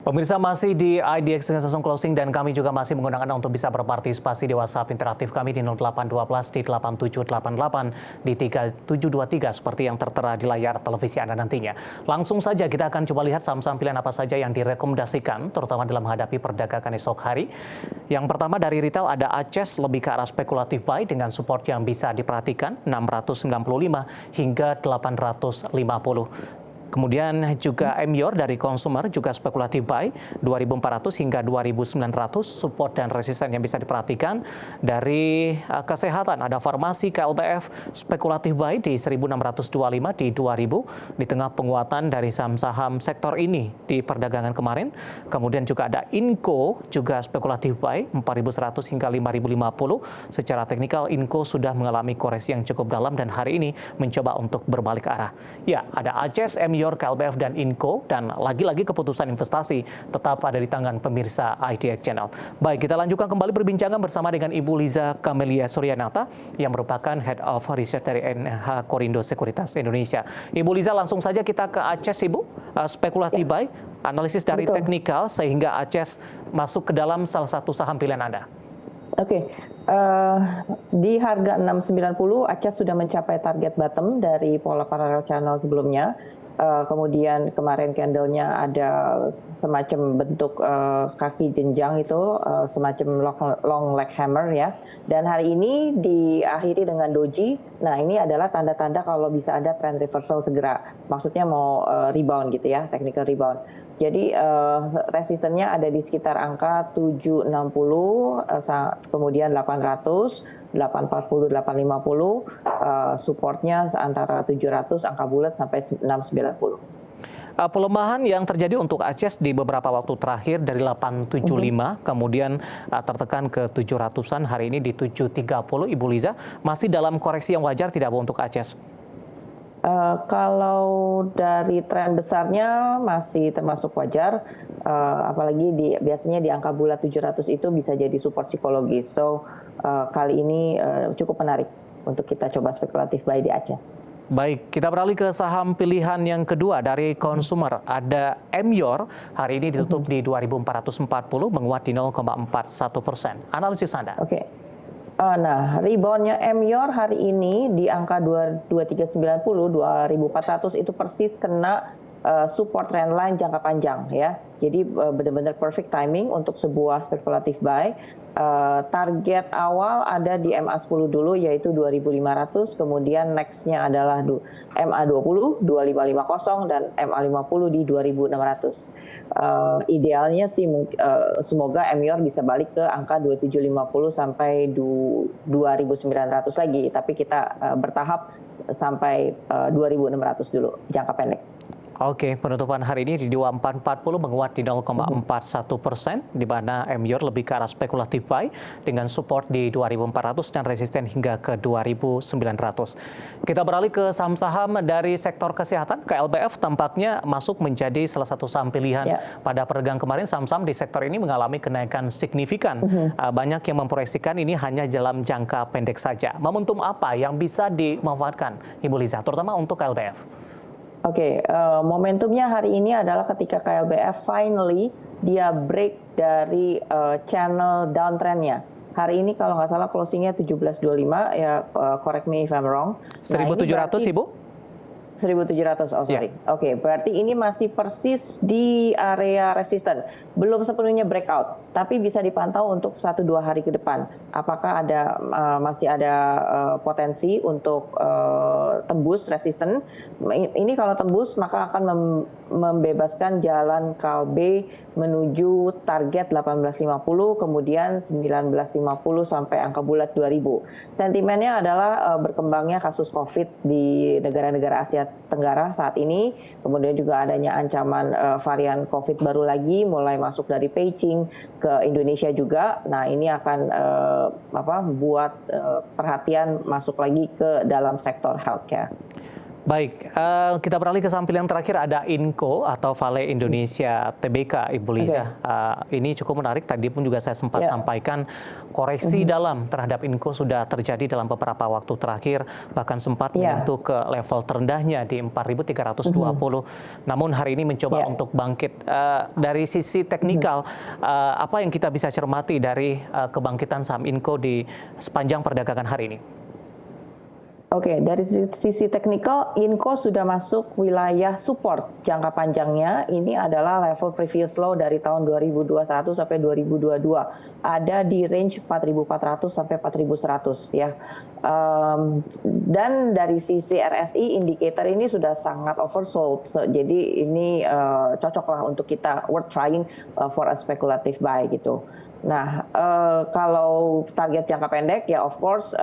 Pemirsa masih di IDX dengan langsung closing dan kami juga masih mengundang Anda untuk bisa berpartisipasi di WhatsApp interaktif kami di 0812 di 8788 di 3723 seperti yang tertera di layar televisi Anda nantinya. Langsung saja kita akan coba lihat saham-saham pilihan apa saja yang direkomendasikan terutama dalam menghadapi perdagangan esok hari. Yang pertama dari retail ada ACES lebih ke arah spekulatif buy dengan support yang bisa diperhatikan 695 hingga 850. Kemudian juga Emyor dari consumer juga spekulatif buy 2.400 hingga 2.900 support dan resisten yang bisa diperhatikan. Dari kesehatan ada farmasi KLBF spekulatif buy di 1.625 di 2.000 di tengah penguatan dari saham-saham sektor ini di perdagangan kemarin. Kemudian juga ada Inco juga spekulatif buy 4.100 hingga 5.050. Secara teknikal Inco sudah mengalami koreksi yang cukup dalam dan hari ini mencoba untuk berbalik arah. Ya, ada ACES, Emyor, KLBF dan Inco, dan lagi-lagi keputusan investasi tetap ada di tangan pemirsa IDX Channel. Baik, kita lanjutkan kembali perbincangan bersama dengan Ibu Liza Kamelia Suryanata yang merupakan Head of Research dari NH Korindo Sekuritas Indonesia. Ibu Liza, langsung saja kita ke ACES, Ibu. Spekulatif buy, analisis dari teknikal sehingga ACES masuk ke dalam salah satu saham pilihan Anda. Oke, di harga 690 ACES sudah mencapai target bottom dari pola parallel channel sebelumnya. Kemudian kemarin candlenya ada semacam bentuk kaki jenjang itu, semacam long leg hammer ya. Dan hari ini diakhiri dengan doji. Nah, ini adalah tanda-tanda kalau bisa ada trend reversal segera. Maksudnya mau rebound gitu ya, technical rebound. Jadi resistennya ada di sekitar angka 760, kemudian 800, 840, 850, supportnya antara 700, angka bulat sampai 690. Pelemahan yang terjadi untuk ACES di beberapa waktu terakhir dari 875, kemudian tertekan ke 700-an, hari ini di 730, Ibu Liza, masih dalam koreksi yang wajar tidak Bu untuk ACES? Kalau dari tren besarnya masih termasuk wajar, apalagi biasanya di angka bulat 700 itu bisa jadi support psikologis. So kali ini cukup menarik untuk kita coba spekulatif buy di ACES. Baik, kita beralih ke saham pilihan yang kedua dari consumer. Ada Emyor, hari ini ditutup di 2.440, menguat di 0,41%. Analisis Anda? Oke. Nah, reboundnya Emyor hari ini di angka 2390, 2400 itu persis kena support trendline jangka panjang ya. Jadi benar-benar perfect timing untuk sebuah spekulatif buy. Target awal ada di MA10 dulu yaitu 2500, kemudian next-nya adalah MA20, 2550 dan MA50 di 2600. Idealnya sih semoga Emyor bisa balik ke angka 2750 sampai 2900 lagi, tapi kita bertahap sampai 2600 dulu jangka pendek. Oke, penutupan hari ini di 2440 menguat di 0,41%, di mana Emyor lebih ke arah spekulatif buy dengan support di 2400 dan resisten hingga ke 2900. Kita beralih ke saham-saham dari sektor kesehatan. KLBF tampaknya masuk menjadi salah satu saham pilihan pada perdagangan kemarin. Saham-saham di sektor ini mengalami kenaikan signifikan. Banyak yang memproyeksikan ini hanya dalam jangka pendek saja. Momentum apa yang bisa dimanfaatkan, Ibu Liza, terutama untuk KLBF? Oke, momentumnya hari ini adalah ketika KLBF finally dia break dari channel downtrendnya. Hari ini kalau nggak salah closingnya 1725 ya, correct me if I'm wrong. 1.700 Ibu? 1.700, oh sorry. Oke, berarti ini masih persis di area resisten. Belum sepenuhnya breakout, tapi bisa dipantau untuk 1-2 hari ke depan. Apakah masih ada potensi untuk tembus resisten? Ini kalau tembus maka akan membebaskan jalan KLB menuju target 1850, kemudian 1950 sampai angka bulat 2000. Sentimennya adalah berkembangnya kasus COVID di negara-negara Asia Tenggara saat ini, kemudian juga adanya ancaman varian COVID baru lagi mulai masuk dari Beijing ke Indonesia juga. Nah, ini akan buat perhatian masuk lagi ke dalam sektor healthcare. Baik, kita beralih ke samping yang terakhir ada Inco atau Vale Indonesia Tbk, Ibu Liza. Ini cukup menarik, tadi pun juga saya sempat sampaikan koreksi dalam terhadap Inco sudah terjadi dalam beberapa waktu terakhir, bahkan sempat menyentuh ke level terendahnya di 4.320. Namun hari ini mencoba untuk bangkit. Dari sisi teknikal, apa yang kita bisa cermati dari kebangkitan saham Inco di sepanjang perdagangan hari ini? Oke, dari sisi teknikal, Inco sudah masuk wilayah support jangka panjangnya. Ini adalah level previous low dari tahun 2021 sampai 2022. Ada di range 4.400 sampai 4.100 ya. Dan dari sisi RSI, indikator ini sudah sangat oversold. Jadi ini cocoklah untuk kita worth trying for a speculative buy gitu. Nah, kalau target jangka pendek ya of course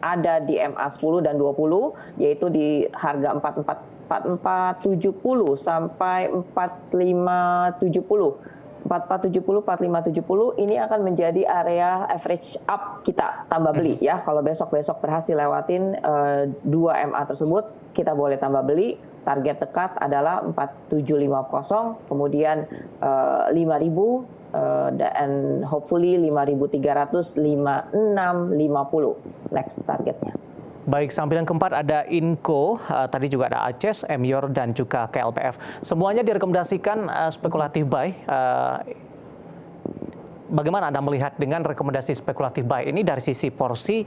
ada di MA 10 dan 20, yaitu di harga 4470 sampai 4570. 4470, 4570 ini akan menjadi area average up kita tambah beli ya. Kalau besok-besok berhasil lewatin 2 MA tersebut, kita boleh tambah beli. Target dekat adalah 4750, kemudian 5000 dan hopefully 5.300, 5650 next targetnya. Baik, samping yang keempat ada Inco, tadi juga ada Aces, Emior, dan juga KLPF. Semuanya direkomendasikan spekulatif buy. Bagaimana Anda melihat dengan rekomendasi spekulatif buy ini dari sisi porsi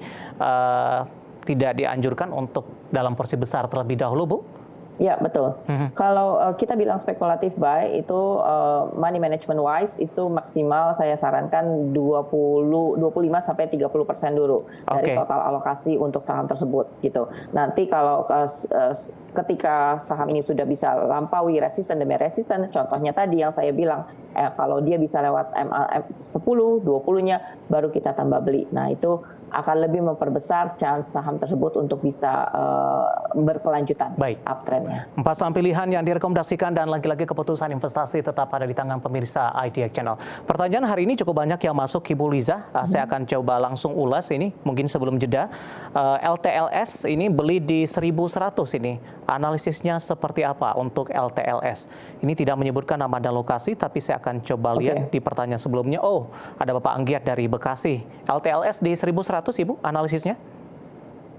tidak dianjurkan untuk dalam porsi besar terlebih dahulu, Bu? Ya, betul. Kalau kita bilang spekulatif buy itu money management wise itu maksimal saya sarankan 25 sampai 30% dulu dari total alokasi untuk saham tersebut gitu. Nanti kalau ketika saham ini sudah bisa lampaui resisten demi resisten, contohnya tadi yang saya bilang kalau dia bisa lewat MA 10, 20-nya baru kita tambah beli. Nah, itu akan lebih memperbesar chance saham tersebut untuk bisa berkelanjutan uptrendnya. 4 saham pilihan yang direkomendasikan dan lagi-lagi keputusan investasi tetap ada di tangan pemirsa IDX Channel. Pertanyaan hari ini cukup banyak yang masuk, Ibu Liza. Saya akan coba langsung ulas ini, mungkin sebelum jeda. LTLS ini beli di 1100 ini. Analisisnya seperti apa untuk LTLS? Ini tidak menyebutkan nama dan lokasi, tapi saya akan coba lihat di pertanyaan sebelumnya. Oh, ada Bapak Anggiat dari Bekasi. LTLS di 1100, Ibu, analisisnya?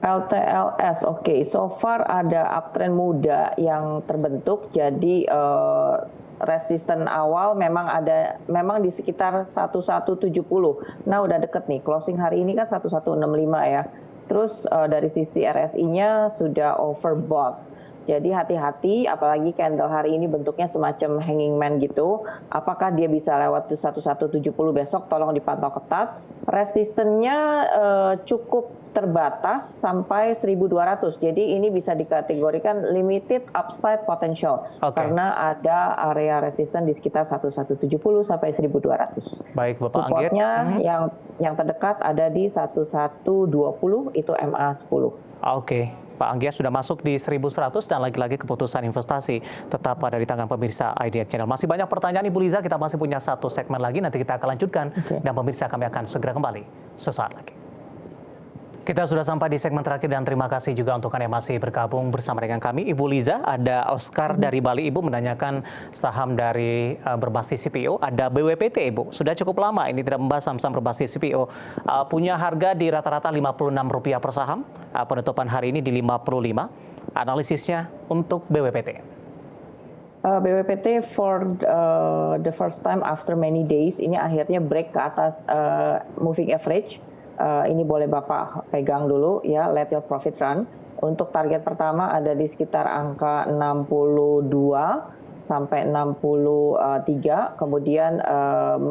LTLS, oke. So far ada uptrend muda yang terbentuk, jadi resisten awal memang di sekitar 1170. Nah, udah deket nih. Closing hari ini kan 1165 ya. Terus dari sisi RSI-nya sudah overbought. Jadi hati-hati, apalagi candle hari ini bentuknya semacam hanging man gitu. Apakah dia bisa lewat 1170 besok? Tolong dipantau ketat. Resistennya cukup terbatas sampai 1200. Jadi ini bisa dikategorikan limited upside potential karena ada area resisten di sekitar 1170 sampai 1200. Baik, Bapak Anggit. Supportnya yang terdekat ada di 1120, itu MA 10. Oke. Pak Anggia sudah masuk di 1100 dan lagi-lagi keputusan investasi tetap ada di tangan pemirsa IDX Channel. Masih banyak pertanyaan Ibu Liza, kita masih punya satu segmen lagi, nanti kita akan lanjutkan dan pemirsa kami akan segera kembali sesaat lagi. Kita sudah sampai di segmen terakhir dan terima kasih juga untuk Anda yang masih bergabung bersama dengan kami. Ibu Liza, ada Oscar dari Bali, Ibu menanyakan saham dari berbasis CPO. Ada BWPT, Ibu. Sudah cukup lama ini tidak membahas saham-saham berbasis CPO. Punya harga di rata-rata Rp56 per saham. Penutupan hari ini di 55. Analisisnya untuk BWPT. BWPT for the first time after many days, ini akhirnya break ke atas moving average. Ini boleh Bapak pegang dulu ya, let your profit run. Untuk target pertama ada di sekitar angka 62 sampai 63, kemudian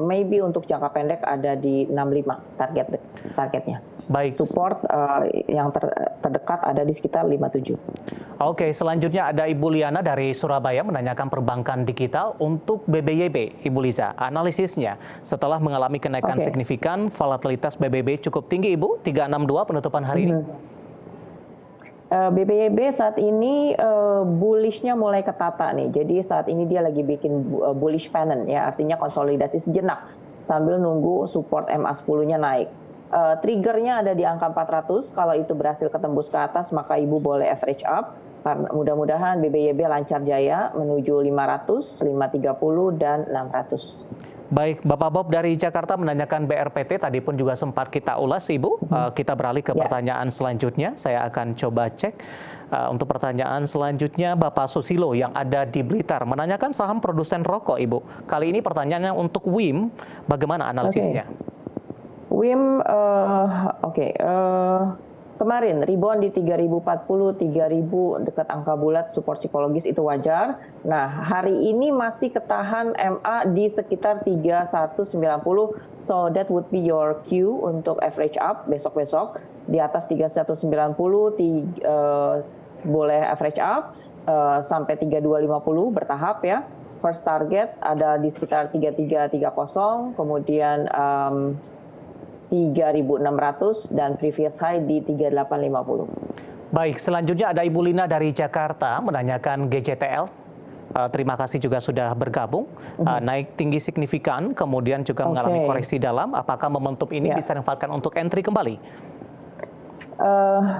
maybe untuk jangka pendek ada di 65 targetnya. Baik. Support yang terdekat ada di sekitar 57. Oke, selanjutnya ada Ibu Liana dari Surabaya menanyakan perbankan digital untuk BBYB. Ibu Liza, analisisnya setelah mengalami kenaikan signifikan, volatilitas BBB cukup tinggi, Ibu, 362 penutupan hari ini. BBYB saat ini bullishnya mulai ketata nih. Jadi saat ini dia lagi bikin bullish pennant ya, artinya konsolidasi sejenak sambil nunggu support MA 10-nya naik. Triggernya ada di angka 400, kalau itu berhasil ketembus ke atas maka Ibu boleh average up. Mudah-mudahan BBYB lancar jaya menuju 500, 530, dan 600. Baik, Bapak Bob dari Jakarta menanyakan BRPT, tadi pun juga sempat kita ulas, Ibu. Kita beralih ke pertanyaan selanjutnya, saya akan coba cek. Untuk pertanyaan selanjutnya, Bapak Susilo yang ada di Blitar menanyakan saham produsen rokok, Ibu. Kali ini pertanyaannya untuk WIM, bagaimana analisisnya? WIM, kemarin rebound di 3040, 3000 dekat angka bulat support psikologis itu wajar. Nah, hari ini masih ketahan MA di sekitar 3190, so that would be your cue untuk average up besok-besok di atas 3190, boleh average up sampai 3250 bertahap ya. First target ada di sekitar 3330, kemudian 3.600 dan previous high di 3850. Baik, selanjutnya ada Ibu Lina dari Jakarta menanyakan GJTL. Terima kasih juga sudah bergabung. Naik tinggi signifikan, kemudian juga mengalami koreksi dalam. Apakah momentum ini bisa dimanfaatkan untuk entry kembali?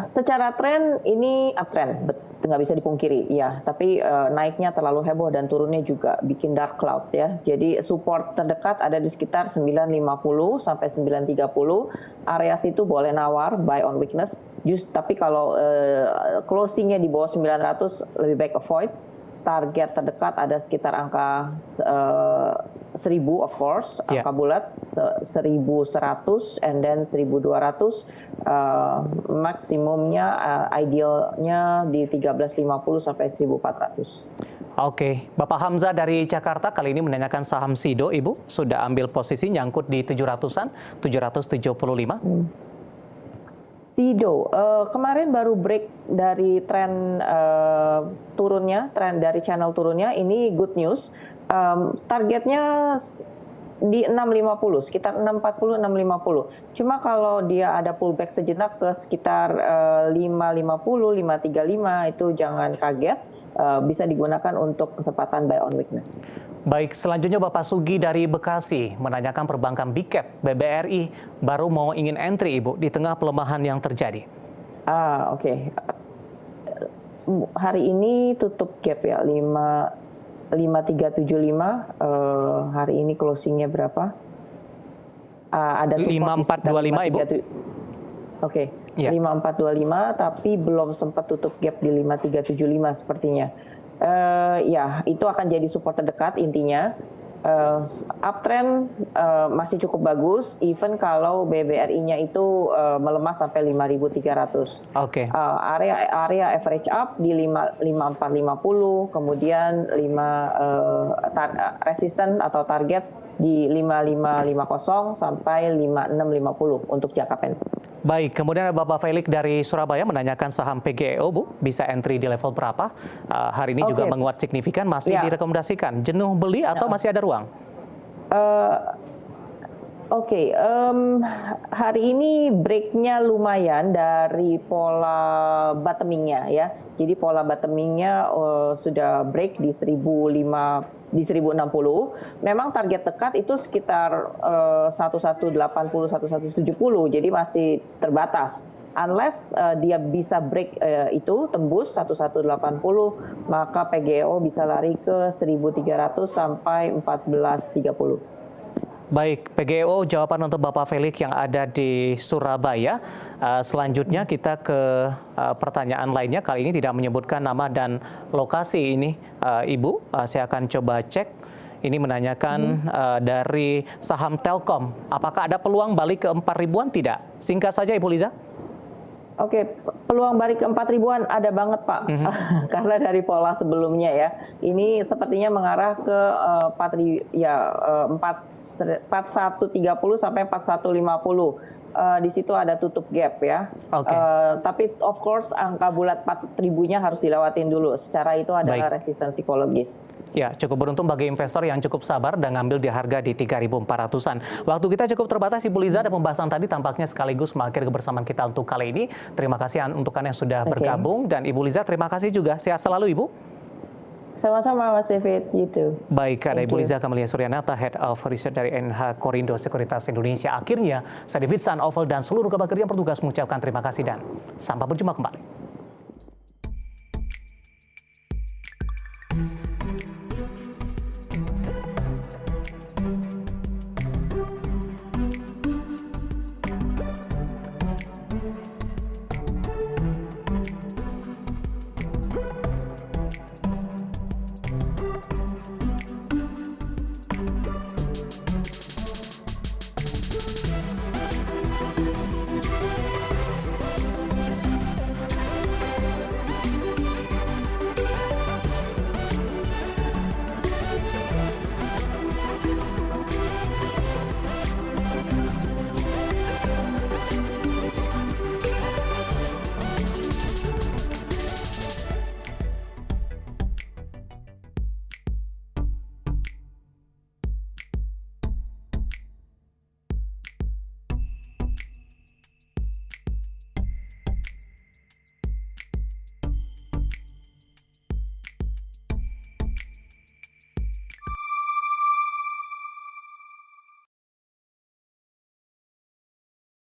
Secara tren ini uptrend, nggak bisa dipungkiri ya, tapi naiknya terlalu heboh dan turunnya juga bikin dark cloud ya. Jadi support terdekat ada di sekitar 950 sampai 930. Area situ boleh nawar buy on weakness. Tapi kalau closingnya di bawah 900 lebih baik avoid. Target terdekat ada sekitar angka 1000 of course, angka bulat 1100 and then 1200, maksimumnya idealnya di 1350 sampai 1400. Oke, Bapak Hamzah dari Jakarta kali ini menanyakan saham Sido, Ibu sudah ambil posisi nyangkut di 700-an, 775. Sido, kemarin baru break dari tren turunnya, tren dari channel turunnya, ini good news. Targetnya di 650, sekitar 640, 650. Cuma kalau dia ada pullback sejenak ke sekitar 550, 535, itu jangan kaget, bisa digunakan untuk kesempatan buy on weakness. Baik, selanjutnya Bapak Sugi dari Bekasi menanyakan perbankan Big Cap, BBRI baru mau ingin entry, Ibu, di tengah pelemahan yang terjadi. Oke. Hari ini tutup gap ya, 5375. Hari ini closingnya berapa? Ada 5425, Ibu. Oke, 5425, tapi belum sempat tutup gap di 5375 sepertinya. Ya, itu akan jadi support terdekat intinya. Uptrend masih cukup bagus, even kalau BBRI-nya itu melemah sampai 5.300. Oke. Area average up di 5450, kemudian resisten atau target di 5550 sampai 5650 untuk jangka pendek. Baik, kemudian ada Bapak Felix dari Surabaya menanyakan saham PGEO, Bu, bisa entry di level berapa? Hari ini juga menguat signifikan, masih direkomendasikan. Jenuh beli atau masih ada ruang? Hari ini breaknya lumayan dari pola bottomingnya ya. Jadi pola bottomingnya sudah break di 1060. Memang target dekat itu sekitar 1180, 1170. Jadi masih terbatas. Unless dia bisa break itu tembus 1180, maka PGEO bisa lari ke 1300 sampai 1430. Baik, PGEO jawaban untuk Bapak Felix yang ada di Surabaya. Selanjutnya kita ke pertanyaan lainnya. Kali ini tidak menyebutkan nama dan lokasi ini, Ibu. Saya akan coba cek. Ini menanyakan dari saham Telkom. Apakah ada peluang balik ke 4.000-an? Tidak. Singkat saja, Ibu Liza. Oke, peluang balik ke 4.000-an ada banget, Pak. Karena dari pola sebelumnya ya. Ini sepertinya mengarah ke 4130 sampai 4150. Di situ ada tutup gap ya. Tapi of course angka bulat 4.000-nya harus dilewatin dulu. Secara itu adalah resisten psikologis. Ya, cukup beruntung bagi investor yang cukup sabar dan ngambil di harga di 3.400-an. Waktu kita cukup terbatas, Ibu Liza, dan pembahasan tadi tampaknya sekaligus mengakhiri kebersamaan kita untuk kali ini. Terima kasih untuk Anda yang sudah bergabung. Dan Ibu Liza, terima kasih juga. Sehat selalu, Ibu. Sama-sama, Mas David. You too. Baik, ada Ibu Liza Kamalia Suryanata, Head of Research dari NH Korindo Sekuritas Indonesia. Akhirnya, saya David San Oval dan seluruh kerabat kerja yang bertugas mengucapkan terima kasih dan sampai berjumpa kembali.